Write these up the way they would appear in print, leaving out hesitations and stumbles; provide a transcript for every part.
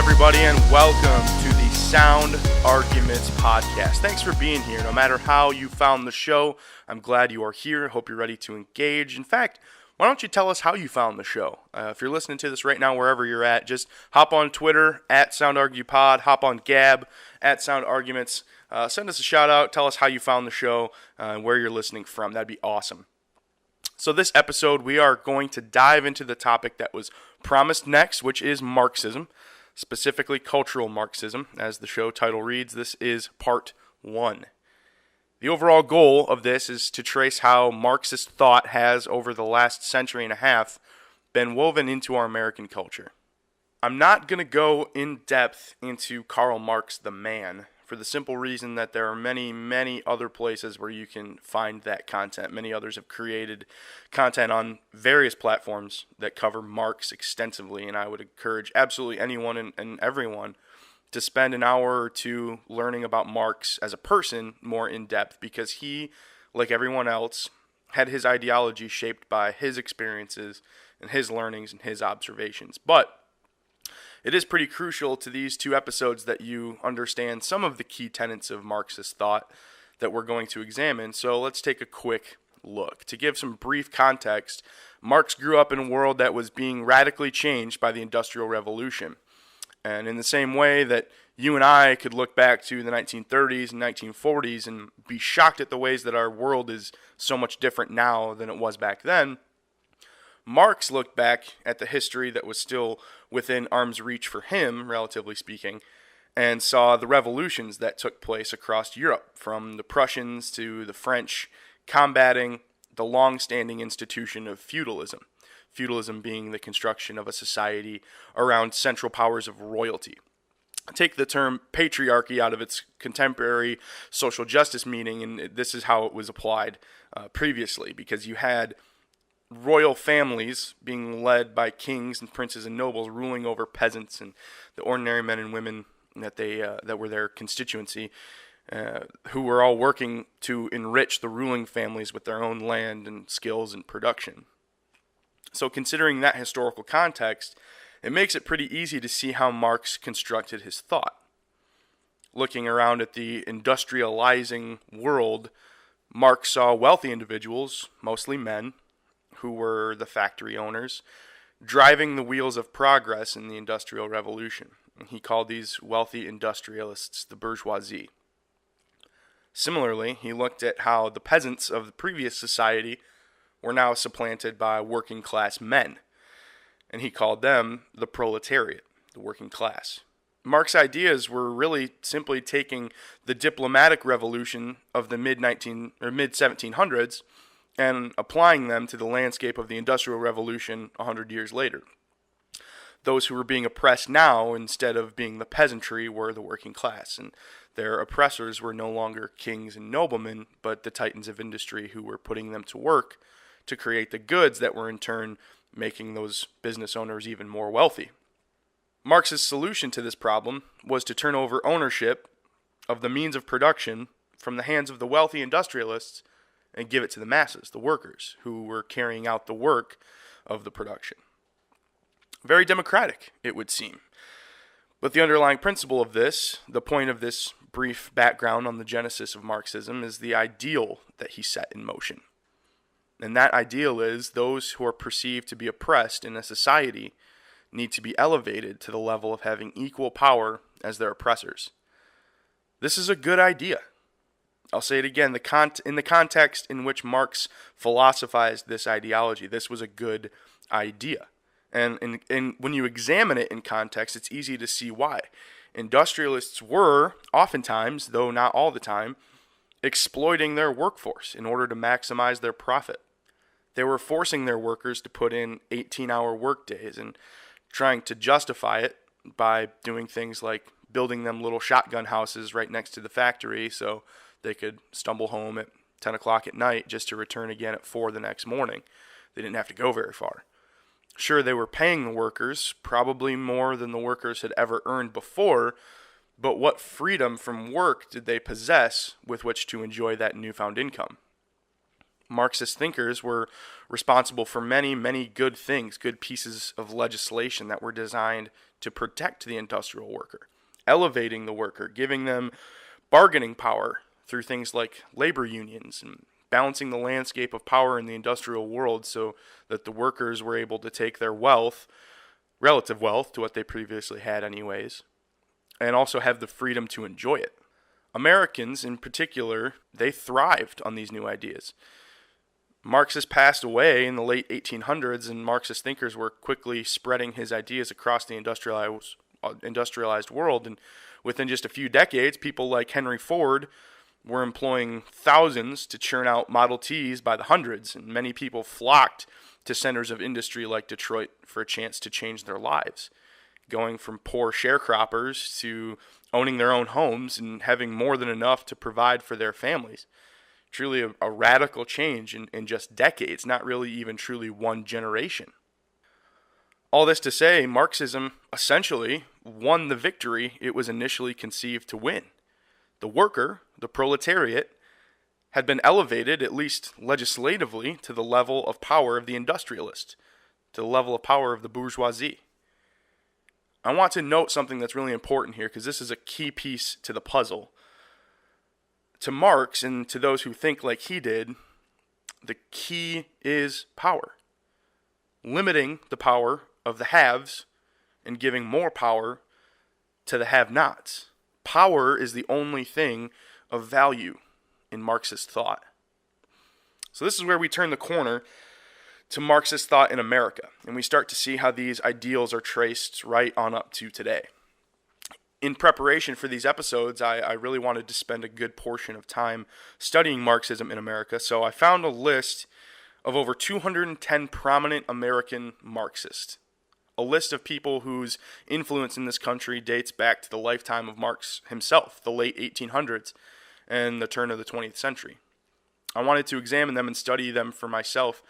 everybody, and welcome to the Sound Arguments podcast. Thanks for being here. No matter how you found the show, I'm glad you are here. Hope you're ready to engage. In fact, why don't you tell us how you found the show? If you're listening to this right now, wherever you're at, just hop on Twitter at soundargumentpod, hop on Gab at soundarguments. Send us a shout out. Tell us how you found the show and where you're listening from. That'd be awesome. So this episode, we are going to dive into the topic that was promised next, which is Marxism, specifically cultural Marxism. As the show title reads, this is part 1. The overall goal of this is to trace how Marxist thought has, over the last century and a half, been woven into our American culture. I'm not going to go in depth into Karl Marx, the man, for the simple reason that there are many, many other places where you can find that content. Many others have created content on various platforms that cover Marx extensively, and I would encourage absolutely anyone and everyone to spend an hour or two learning about Marx as a person more in depth, because he, like everyone else, had his ideology shaped by his experiences and his learnings and his observations. But it is pretty crucial to these two episodes that you understand some of the key tenets of Marxist thought that we're going to examine. So let's take a quick look. To give some brief context, Marx grew up in a world that was being radically changed by the Industrial Revolution. And in the same way that you and I could look back to the 1930s and 1940s and be shocked at the ways that our world is so much different now than it was back then, Marx looked back at the history that was still within arm's reach for him, relatively speaking, and saw the revolutions that took place across Europe, from the Prussians to the French, combating the long-standing institution of feudalism. Feudalism being the construction of a society around central powers of royalty. Take the term patriarchy out of its contemporary social justice meaning, and this is how it was applied previously, because you had royal families being led by kings and princes and nobles ruling over peasants and the ordinary men and women that were their constituency, who were all working to enrich the ruling families with their own land and skills and production. So considering that historical context, it makes it pretty easy to see how Marx constructed his thought. Looking around at the industrializing world, Marx saw wealthy individuals, mostly men, who were the factory owners, driving the wheels of progress in the Industrial Revolution. He called these wealthy industrialists the bourgeoisie. Similarly, he looked at how the peasants of the previous society were now supplanted by working class men, and he called them the proletariat, the working class. Marx's ideas were really simply taking the diplomatic revolution of the mid-1700s and applying them to the landscape of the Industrial Revolution 100 years later. Those who were being oppressed now, instead of being the peasantry, were the working class, and their oppressors were no longer kings and noblemen, but the titans of industry who were putting them to work to create the goods that were in turn making those business owners even more wealthy. Marx's solution to this problem was to turn over ownership of the means of production from the hands of the wealthy industrialists and give it to the masses, the workers, who were carrying out the work of the production. Very democratic, it would seem. But the underlying principle of this, the point of this brief background on the genesis of Marxism, is the ideal that he set in motion. And that ideal is those who are perceived to be oppressed in a society need to be elevated to the level of having equal power as their oppressors. This is a good idea. I'll say it again, in the context in which Marx philosophized this ideology, this was a good idea. And when you examine it in context, it's easy to see why. Industrialists were, oftentimes, though not all the time, exploiting their workforce in order to maximize their profit. They were forcing their workers to put in 18-hour workdays and trying to justify it by doing things like building them little shotgun houses right next to the factory so they could stumble home at 10 o'clock at night just to return again at 4 the next morning. They didn't have to go very far. Sure, they were paying the workers, probably more than the workers had ever earned before, but what freedom from work did they possess with which to enjoy that newfound income? Marxist thinkers were responsible for many, many good things, good pieces of legislation that were designed to protect the industrial worker, elevating the worker, giving them bargaining power through things like labor unions and balancing the landscape of power in the industrial world so that the workers were able to take their wealth, relative wealth to what they previously had anyways, and also have the freedom to enjoy it. Americans in particular, they thrived on these new ideas. Marxist passed away in the late 1800s, and Marxist thinkers were quickly spreading his ideas across the industrialized world. And within just a few decades, people like Henry Ford were employing thousands to churn out Model Ts by the hundreds, and many people flocked to centers of industry like Detroit for a chance to change their lives, going from poor sharecroppers to owning their own homes and having more than enough to provide for their families. Truly a radical change in just decades, not really even truly one generation. All this to say, Marxism essentially won the victory it was initially conceived to win. The worker, the proletariat, had been elevated, at least legislatively, to the level of power of the industrialist, to the level of power of the bourgeoisie. I want to note something that's really important here because this is a key piece to the puzzle. To Marx and to those who think like he did, the key is power. Limiting the power of the haves and giving more power to the have-nots. Power is the only thing of value in Marxist thought. So this is where we turn the corner to Marxist thought in America, and we start to see how these ideals are traced right on up to today. In preparation for these episodes, I really wanted to spend a good portion of time studying Marxism in America, so I found a list of over 210 prominent American Marxists. A list of people whose influence in this country dates back to the lifetime of Marx himself, the late 1800s and the turn of the 20th century. I wanted to examine them and study them for myself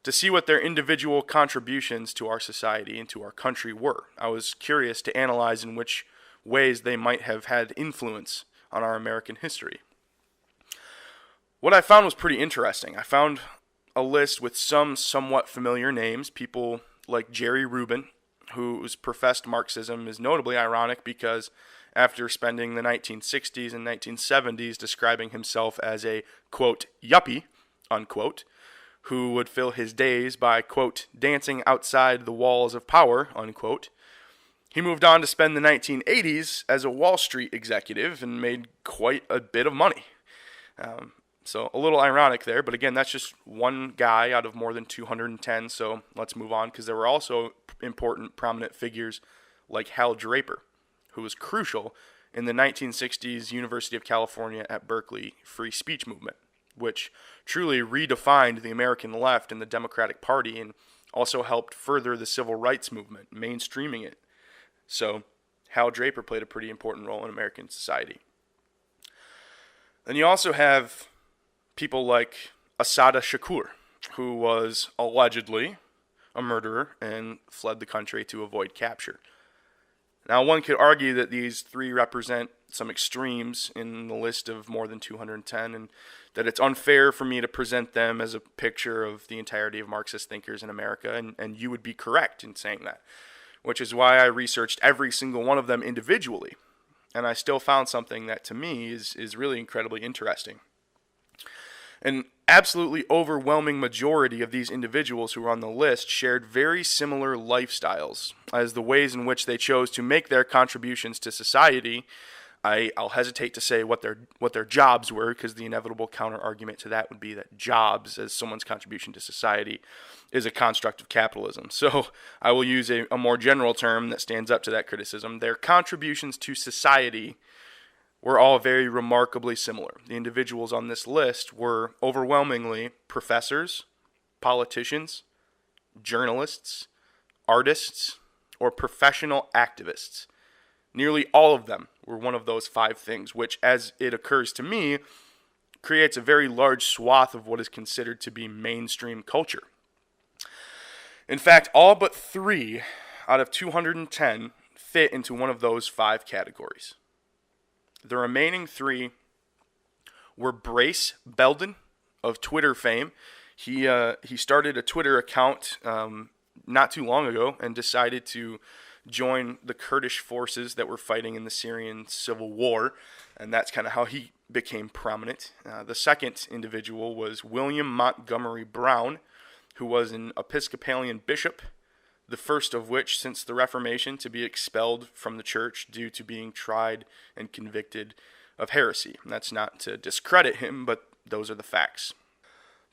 to see what their individual contributions to our society and to our country were. I was curious to analyze in which ways they might have had influence on our American history. What I found was pretty interesting. I found a list with some somewhat familiar names, people like Jerry Rubin, whose professed Marxism is notably ironic because after spending the 1960s and 1970s describing himself as a, quote, yuppie, unquote, who would fill his days by, quote, dancing outside the walls of power, unquote, he moved on to spend the 1980s as a Wall Street executive and made quite a bit of money. So a little ironic there, but again, that's just one guy out of more than 210, so let's move on, because there were also important, prominent figures like Hal Draper, who was crucial in the 1960s University of California at Berkeley free speech movement, which truly redefined the American left and the Democratic Party and also helped further the civil rights movement, mainstreaming it. So Hal Draper played a pretty important role in American society. Then you also have people like Assata Shakur, who was allegedly a murderer and fled the country to avoid capture. Now, one could argue that these three represent some extremes in the list of more than 210, and that it's unfair for me to present them as a picture of the entirety of Marxist thinkers in America, and you would be correct in saying that, which is why I researched every single one of them individually, and I still found something that to me is really incredibly interesting. An absolutely overwhelming majority of these individuals who were on the list shared very similar lifestyles as the ways in which they chose to make their contributions to society. I'll hesitate to say what their jobs were, because the inevitable counter-argument to that would be that jobs as someone's contribution to society is a construct of capitalism. So I will use a more general term that stands up to that criticism. Their contributions to society were all very remarkably similar. The individuals on this list were overwhelmingly professors, politicians, journalists, artists, or professional activists. Nearly all of them were one of those five things, which, as it occurs to me, creates a very large swath of what is considered to be mainstream culture. In fact, all but 3 out of 210 fit into one of those 5 categories. The remaining 3 were Brace Belden of Twitter fame. He started a Twitter account not too long ago and decided to join the Kurdish forces that were fighting in the Syrian civil war, and that's kind of how he became prominent. The second individual was William Montgomery Brown, who was an Episcopalian bishop, the first of which since the Reformation to be expelled from the church due to being tried and convicted of heresy. And that's not to discredit him, but those are the facts.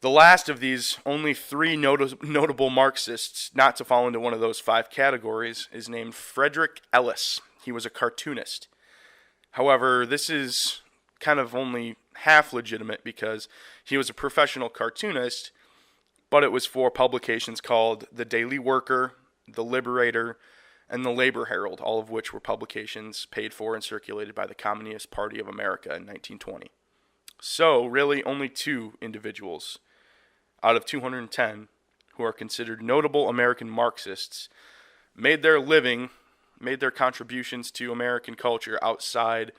The last of these only three notable Marxists, not to fall into one of those five categories, is named Frederick Ellis. He was a cartoonist. However, this is kind of only half legitimate because he was a professional cartoonist, but it was for publications called The Daily Worker, The Liberator, and The Labor Herald, all of which were publications paid for and circulated by the Communist Party of America in 1920. So, really, only two individuals out of 210 who are considered notable American Marxists made their contributions to American culture outside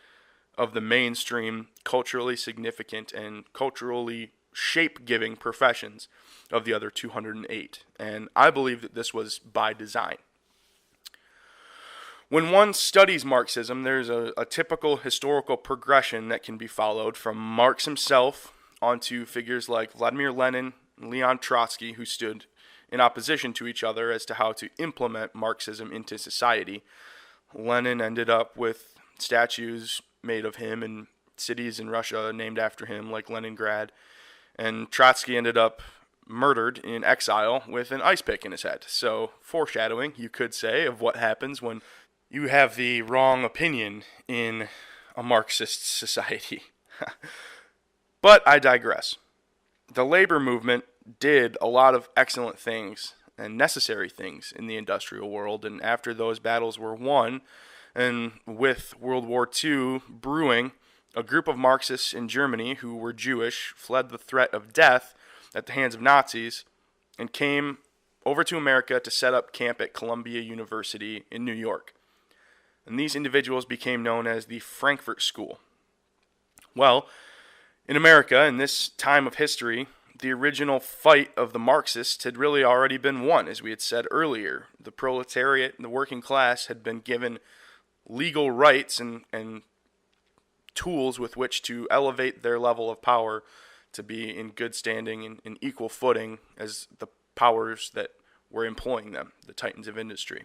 of the mainstream, culturally significant, and culturally shape-giving professions of the other 208. And I believe that this was by design. When one studies Marxism, there's a typical historical progression that can be followed from Marx himself onto figures like Vladimir Lenin and Leon Trotsky, who stood in opposition to each other as to how to implement Marxism into society. Lenin ended up with statues made of him in cities in Russia named after him, like Leningrad, and Trotsky ended up murdered in exile with an ice pick in his head. So, foreshadowing, you could say, of what happens when you have the wrong opinion in a Marxist society. But I digress. The labor movement did a lot of excellent things and necessary things in the industrial world, and after those battles were won, and with World War II brewing, a group of Marxists in Germany who were Jewish fled the threat of death at the hands of Nazis and came over to America to set up camp at Columbia University in New York. And these individuals became known as the Frankfurt School. Well, in America, in this time of history, the original fight of the Marxists had really already been won, as we had said earlier. The proletariat and the working class had been given legal rights and tools with which to elevate their level of power to be in good standing and in equal footing as the powers that were employing them, the titans of industry.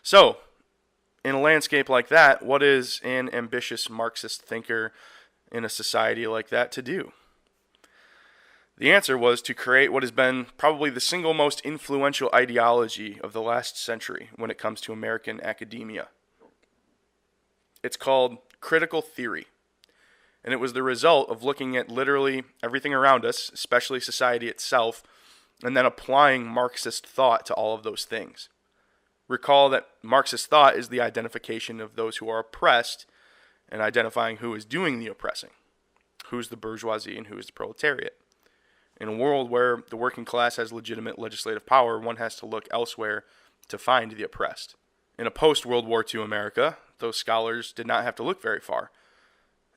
So, in a landscape like that, what is an ambitious Marxist thinker in a society like that to do? The answer was to create what has been probably the single most influential ideology of the last century when it comes to American academia. It's called critical theory, and it was the result of looking at literally everything around us, especially society itself, and then applying Marxist thought to all of those things. Recall that Marxist thought is the identification of those who are oppressed and identifying who is doing the oppressing, who's the bourgeoisie and who is the proletariat. In a world where the working class has legitimate legislative power, one has to look elsewhere to find the oppressed. In a post-World War II America, those scholars did not have to look very far.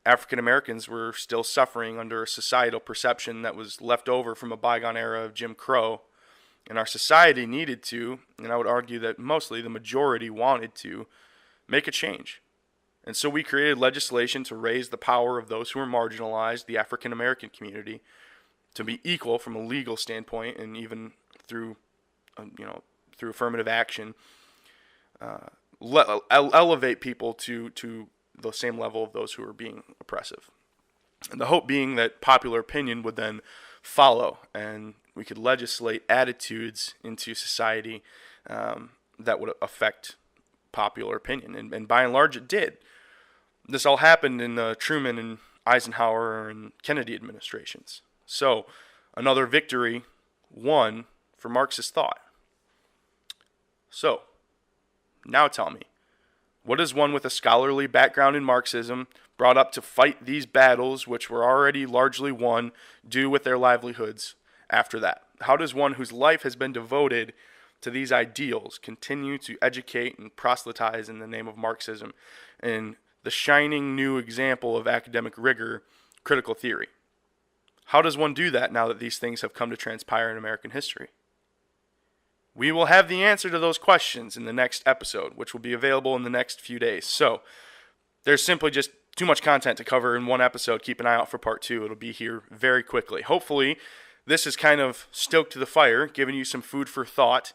African Americans were still suffering under a societal perception that was left over from a bygone era of Jim Crow, and our society needed to, and I would argue that mostly the majority wanted to, make a change. And so we created legislation to raise the power of those who were marginalized, the African American community, to be equal from a legal standpoint, and even through, through affirmative action, elevate people to the same level of those who are being oppressive. And the hope being that popular opinion would then follow, and we could legislate attitudes into society that would affect popular opinion. And by and large, it did. This all happened in the Truman and Eisenhower and Kennedy administrations. So, another victory won for Marxist thought. So, now tell me, what does one with a scholarly background in Marxism, brought up to fight these battles, which were already largely won, do with their livelihoods after that? How does one whose life has been devoted to these ideals continue to educate and proselytize in the name of Marxism and the shining new example of academic rigor, critical theory? How does one do that now that these things have come to transpire in American history? We will have the answer to those questions in the next episode, which will be available in the next few days. So there's simply just too much content to cover in one episode. Keep an eye out for part 2. It'll be here very quickly. Hopefully, this is kind of stoked to the fire, giving you some food for thought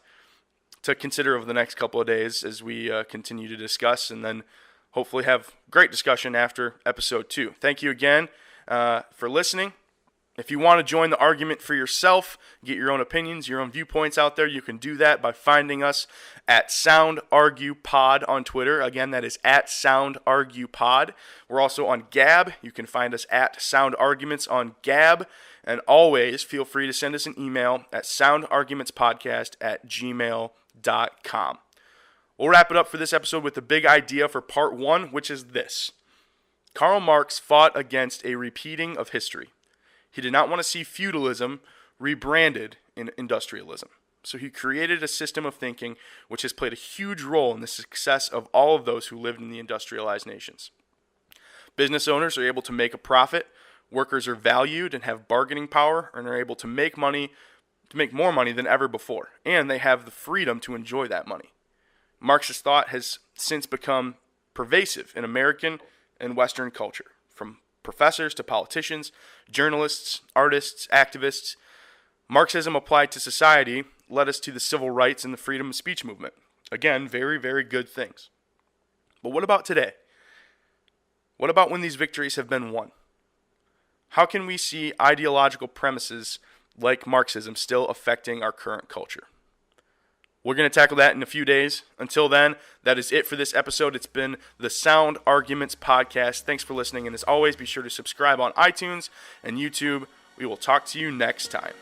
to consider over the next couple of days as we continue to discuss, and then hopefully have great discussion after episode 2. Thank you again for listening. If you want to join the argument for yourself, get your own opinions, your own viewpoints out there, you can do that by finding us at soundargumentpod on Twitter. Again, that is at soundargumentpod. We're also on Gab. You can find us at soundarguments on Gab. And always feel free to send us an email at soundargumentspodcast@gmail.com. We'll wrap it up for this episode with the big idea for part 1, which is this. Karl Marx fought against a repeating of history. He did not want to see feudalism rebranded in industrialism. So he created a system of thinking which has played a huge role in the success of all of those who lived in the industrialized nations. Business owners are able to make a profit, workers are valued and have bargaining power and are able to make money, to make more money than ever before, and they have the freedom to enjoy that money. Marxist thought has since become pervasive in American and Western culture, from professors to politicians, journalists, artists, activists. Marxism applied to society led us to the civil rights and the freedom of speech movement. Again, very, very good things. But what about today? What about when these victories have been won? How can we see ideological premises like Marxism still affecting our current culture? We're going to tackle that in a few days. Until then, that is it for this episode. It's been the Sound Arguments Podcast. Thanks for listening, and as always, be sure to subscribe on iTunes and YouTube. We will talk to you next time.